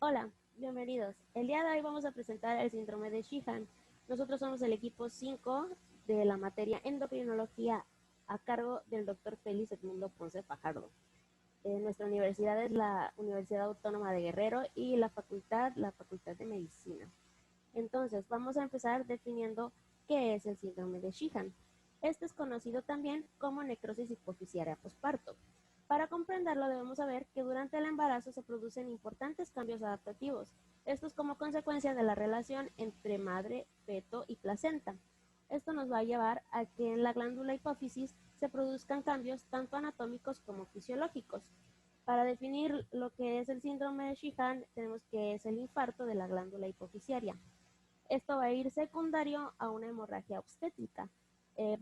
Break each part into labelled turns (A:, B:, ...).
A: Hola, bienvenidos. El día de hoy vamos a presentar el síndrome de Sheehan. Nosotros somos el equipo 5 de la materia endocrinología a cargo del doctor Félix Edmundo Ponce Fajardo. Nuestra universidad es la Universidad Autónoma de Guerrero y la Facultad de Medicina. Entonces, vamos a empezar definiendo qué es el síndrome de Sheehan. Este es conocido también como necrosis hipoficiaria posparto. Para comprenderlo debemos saber que durante el embarazo se producen importantes cambios adaptativos, estos como consecuencia de la relación entre madre, feto y placenta. Esto nos va a llevar a que en la glándula hipófisis se produzcan cambios tanto anatómicos como fisiológicos. Para definir lo que es el síndrome de Sheehan, tenemos que es el infarto de la glándula hipofisiaria. Esto va a ir secundario a una hemorragia obstétrica.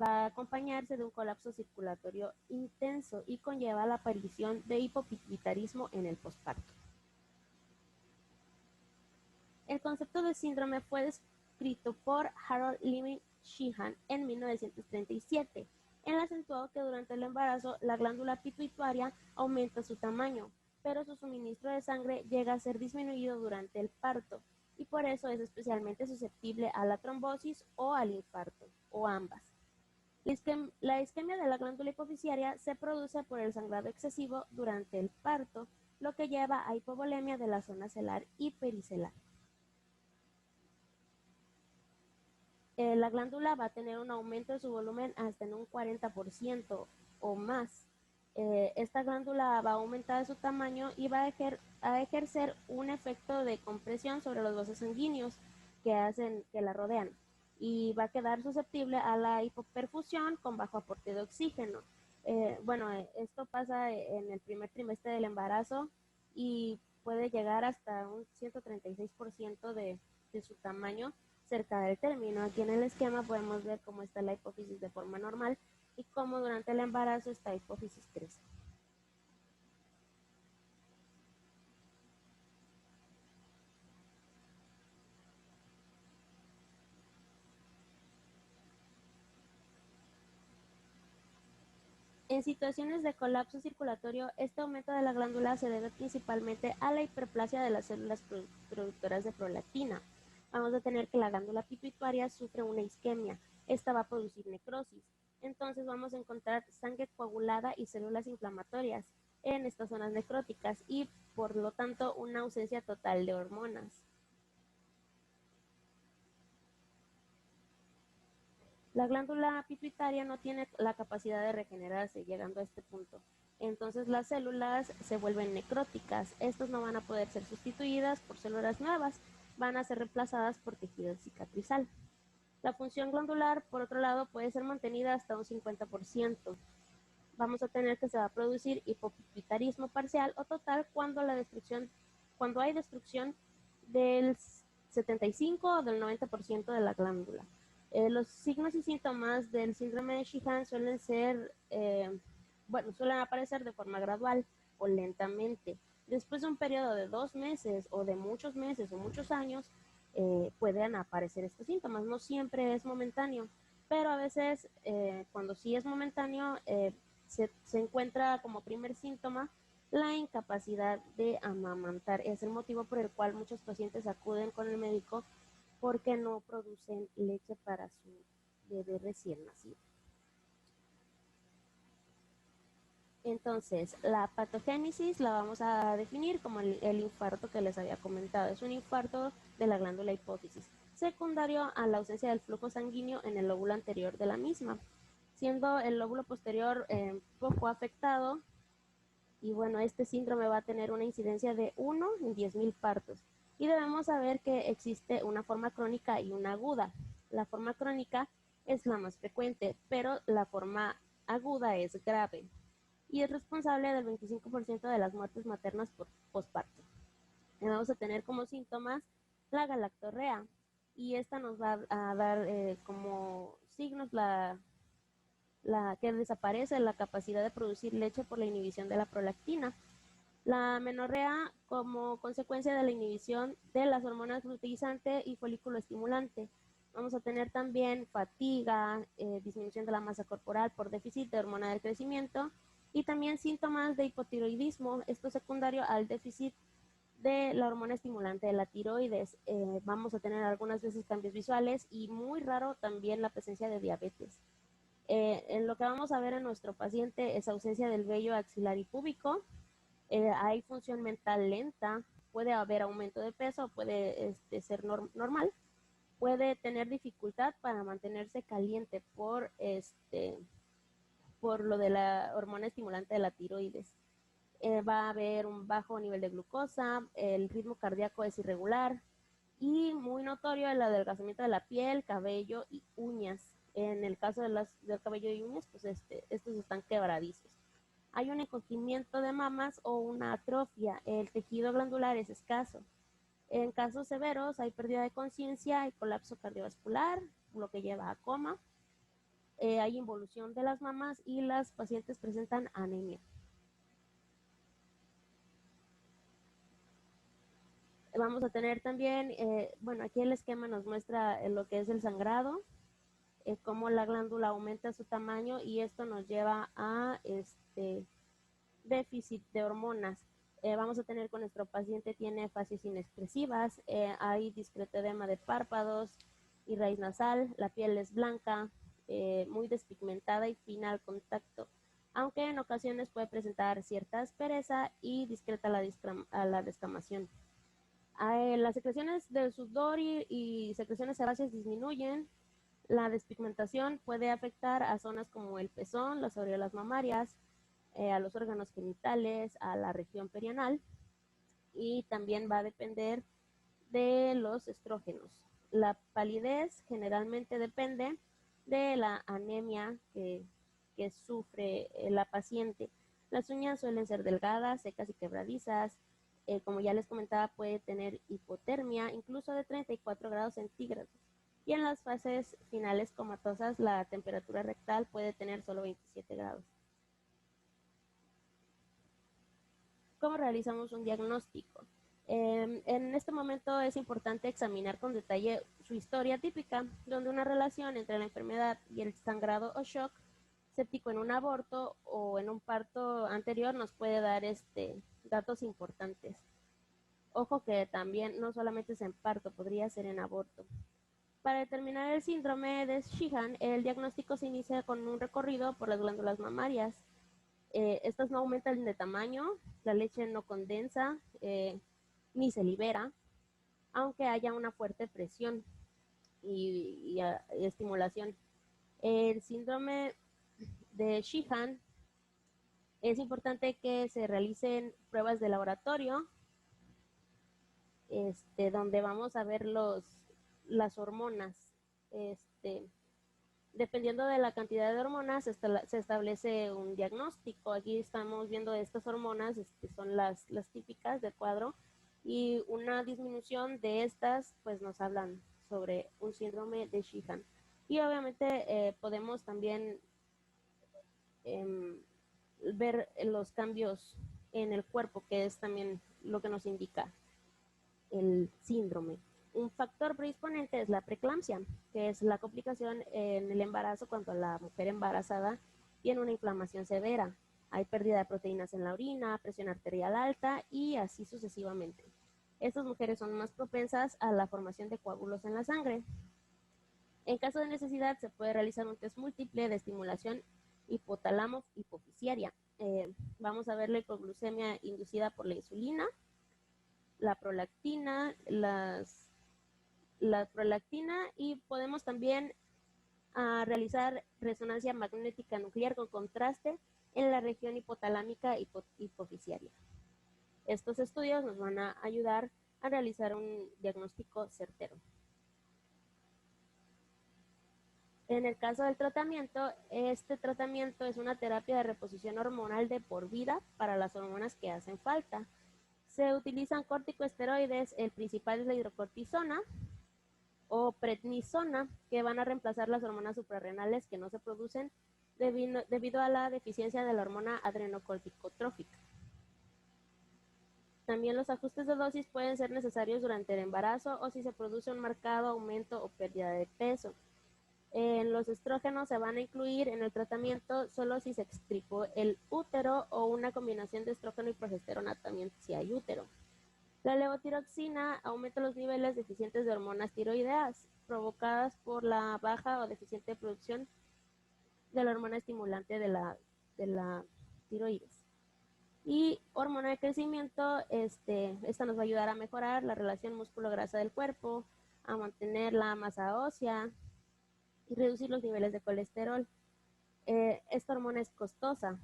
A: Va a acompañarse de un colapso circulatorio intenso y conlleva la aparición de hipopituitarismo en el posparto. El concepto de síndrome fue descrito por Harold Levin Sheehan en 1937. Él acentuó que durante el embarazo la glándula pituitaria aumenta su tamaño, pero su suministro de sangre llega a ser disminuido durante el parto y por eso es especialmente susceptible a la trombosis o al infarto, o ambas. La isquemia de la glándula hipofisiaria se produce por el sangrado excesivo durante el parto, lo que lleva a hipovolemia de la zona celar y pericelar. La glándula va a tener un aumento de su volumen hasta en un 40% o más. Esta glándula va a aumentar su tamaño y va a ejercer un efecto de compresión sobre los vasos sanguíneos que la rodean y va a quedar susceptible a la hipoperfusión con bajo aporte de oxígeno. Esto pasa en el primer trimestre del embarazo y puede llegar hasta un 136% de su tamaño cerca del término. Aquí en el esquema podemos ver cómo está la hipófisis de forma normal y cómo durante el embarazo esta hipófisis crece. En situaciones de colapso circulatorio, este aumento de la glándula se debe principalmente a la hiperplasia de las células productoras de prolactina. Vamos a tener que la glándula pituitaria sufre una isquemia. Esta va a producir necrosis. Entonces vamos a encontrar sangre coagulada y células inflamatorias en estas zonas necróticas y por lo tanto una ausencia total de hormonas. La glándula pituitaria no tiene la capacidad de regenerarse llegando a este punto. Entonces las células se vuelven necróticas. Estas no van a poder ser sustituidas por células nuevas, van a ser reemplazadas por tejido cicatrizal. La función glandular, por otro lado, puede ser mantenida hasta un 50%. Vamos a tener que se va a producir hipopituitarismo parcial o total cuando hay destrucción del 75 o del 90% de la glándula. Los signos y síntomas del síndrome de Sheehan suelen aparecer de forma gradual o lentamente. Después de un periodo de 2 meses o de meses o muchos años, pueden aparecer estos síntomas. No siempre es momentáneo, pero a veces cuando sí es momentáneo, se encuentra como primer síntoma la incapacidad de amamantar. Es el motivo por el cual muchos pacientes acuden con el médico porque no producen leche para su bebé recién nacido. Entonces, la patogénesis la vamos a definir como el infarto que les había comentado. Es un infarto de la glándula hipófisis, secundario a la ausencia del flujo sanguíneo en el lóbulo anterior de la misma, siendo el lóbulo posterior poco afectado. Y bueno, este síndrome va a tener una incidencia de 1 en 10.000 partos. Y debemos saber que existe una forma crónica y una aguda. La forma crónica es la más frecuente, pero la forma aguda es grave y es responsable del 25% de las muertes maternas por posparto. Vamos a tener como síntomas la galactorrea y esta nos va a dar como signos la que desaparece la capacidad de producir leche por la inhibición de la prolactina. La menorrea como consecuencia de la inhibición de las hormonas luteizante y folículo estimulante. Vamos a tener también fatiga, disminución de la masa corporal por déficit de hormona del crecimiento y también síntomas de hipotiroidismo, esto secundario al déficit de la hormona estimulante de la tiroides. Vamos a tener algunas veces cambios visuales y muy raro también la presencia de diabetes. En lo que vamos a ver en nuestro paciente es ausencia del vello axilar y púbico, hay función mental lenta, puede haber aumento de peso, puede ser normal, puede tener dificultad para mantenerse caliente por lo de la hormona estimulante de la tiroides. Va a haber un bajo nivel de glucosa, el ritmo cardíaco es irregular y muy notorio el adelgazamiento de la piel, cabello y uñas. En el caso del cabello y uñas, pues estos están quebradizos. Hay un encogimiento de mamas o una atrofia, el tejido glandular es escaso. En casos severos hay pérdida de conciencia, hay colapso cardiovascular, lo que lleva a coma, hay involución de las mamas y las pacientes presentan anemia. Vamos a tener también, bueno, aquí el esquema nos muestra lo que es el sangrado, cómo la glándula aumenta su tamaño y esto nos lleva a déficit de hormonas. Vamos a tener con nuestro paciente tiene facies inexpresivas, hay discreto edema de párpados y raíz nasal, la piel es blanca, muy despigmentada y fina al contacto, aunque en ocasiones puede presentar cierta aspereza y discreta la descamación. Las secreciones del sudor y secreciones sebáceas disminuyen. La despigmentación puede afectar a zonas como el pezón, las aureolas mamarias, a los órganos genitales, a la región perianal y también va a depender de los estrógenos. La palidez generalmente depende de la anemia que sufre la paciente. Las uñas suelen ser delgadas, secas y quebradizas. Como ya les comentaba, puede tener hipotermia, incluso de 34 grados centígrados. Y en las fases finales comatosas, la temperatura rectal puede tener solo 27 grados. ¿Cómo realizamos un diagnóstico? En este momento es importante examinar con detalle su historia típica, donde una relación entre la enfermedad y el sangrado o shock séptico en un aborto o en un parto anterior nos puede dar datos importantes. Ojo que también no solamente es en parto, podría ser en aborto. Para determinar el síndrome de Sheehan, el diagnóstico se inicia con un recorrido por las glándulas mamarias. Estas no aumentan de tamaño, la leche no condensa ni se libera, aunque haya una fuerte presión y estimulación. El síndrome de Sheehan es importante que se realicen pruebas de laboratorio, donde vamos a ver las hormonas. Dependiendo de la cantidad de hormonas, se establece un diagnóstico. Aquí estamos viendo estas hormonas, son las típicas del cuadro, y una disminución de estas, pues nos hablan sobre un síndrome de Sheehan. Y obviamente podemos también ver los cambios en el cuerpo, que es también lo que nos indica el síndrome. Un factor predisponente es la preeclampsia, que es la complicación en el embarazo cuando la mujer embarazada tiene una inflamación severa. Hay pérdida de proteínas en la orina, presión arterial alta y así sucesivamente. Estas mujeres son más propensas a la formación de coágulos en la sangre. En caso de necesidad, se puede realizar un test múltiple de estimulación hipotálamo-hipofisiaria. Vamos a ver la hipoglucemia inducida por la insulina, la prolactina, la prolactina, y podemos también realizar resonancia magnética nuclear con contraste en la región hipotalámica hipofisiaria. Estos estudios nos van a ayudar a realizar un diagnóstico certero. En el caso del tratamiento, este tratamiento es una terapia de reposición hormonal de por vida para las hormonas que hacen falta. Se utilizan corticosteroides, el principal es la hidrocortisona o prednisona, que van a reemplazar las hormonas suprarrenales que no se producen debido a la deficiencia de la hormona adrenocorticotrófica. También los ajustes de dosis pueden ser necesarios durante el embarazo o si se produce un marcado aumento o pérdida de peso. Los estrógenos se van a incluir en el tratamiento solo si se extirpó el útero o una combinación de estrógeno y progesterona también si hay útero. La levotiroxina aumenta los niveles deficientes de hormonas tiroideas, provocadas por la baja o deficiente producción de la hormona estimulante de la tiroides. Y hormona de crecimiento, esta nos va a ayudar a mejorar la relación músculo-grasa del cuerpo, a mantener la masa ósea y reducir los niveles de colesterol. Esta hormona es costosa.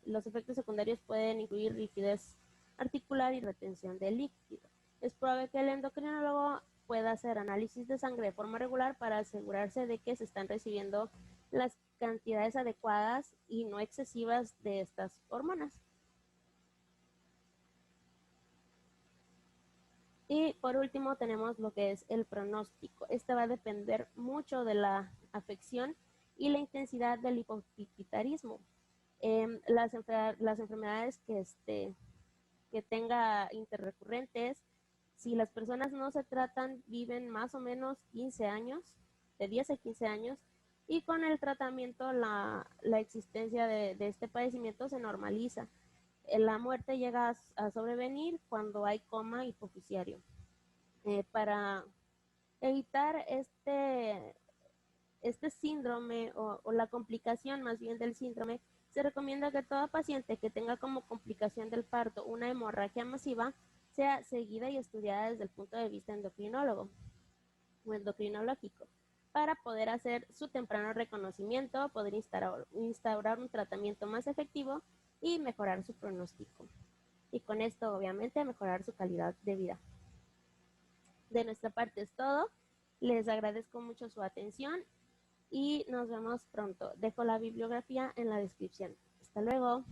A: Los efectos secundarios pueden incluir rigidez articular y retención de líquido. Es probable que el endocrinólogo pueda hacer análisis de sangre de forma regular para asegurarse de que se están recibiendo las cantidades adecuadas y no excesivas de estas hormonas. Y por último tenemos lo que es el pronóstico. Este va a depender mucho de la afección y la intensidad del hipopituitarismo. Las enfermedades que tenga interrecurrentes, si las personas no se tratan, viven más o menos 15 años, de 10 a 15 años, y con el tratamiento la existencia de este padecimiento se normaliza. La muerte llega a sobrevenir cuando hay coma hipofisiario. Para evitar este síndrome o la complicación más bien del síndrome, se recomienda que toda paciente que tenga como complicación del parto una hemorragia masiva sea seguida y estudiada desde el punto de vista endocrinólogo o endocrinológico para poder hacer su temprano reconocimiento, poder instaurar un tratamiento más efectivo y mejorar su pronóstico. Y con esto, obviamente, mejorar su calidad de vida. De nuestra parte es todo. Les agradezco mucho su atención y nos vemos pronto. Dejo la bibliografía en la descripción. Hasta luego.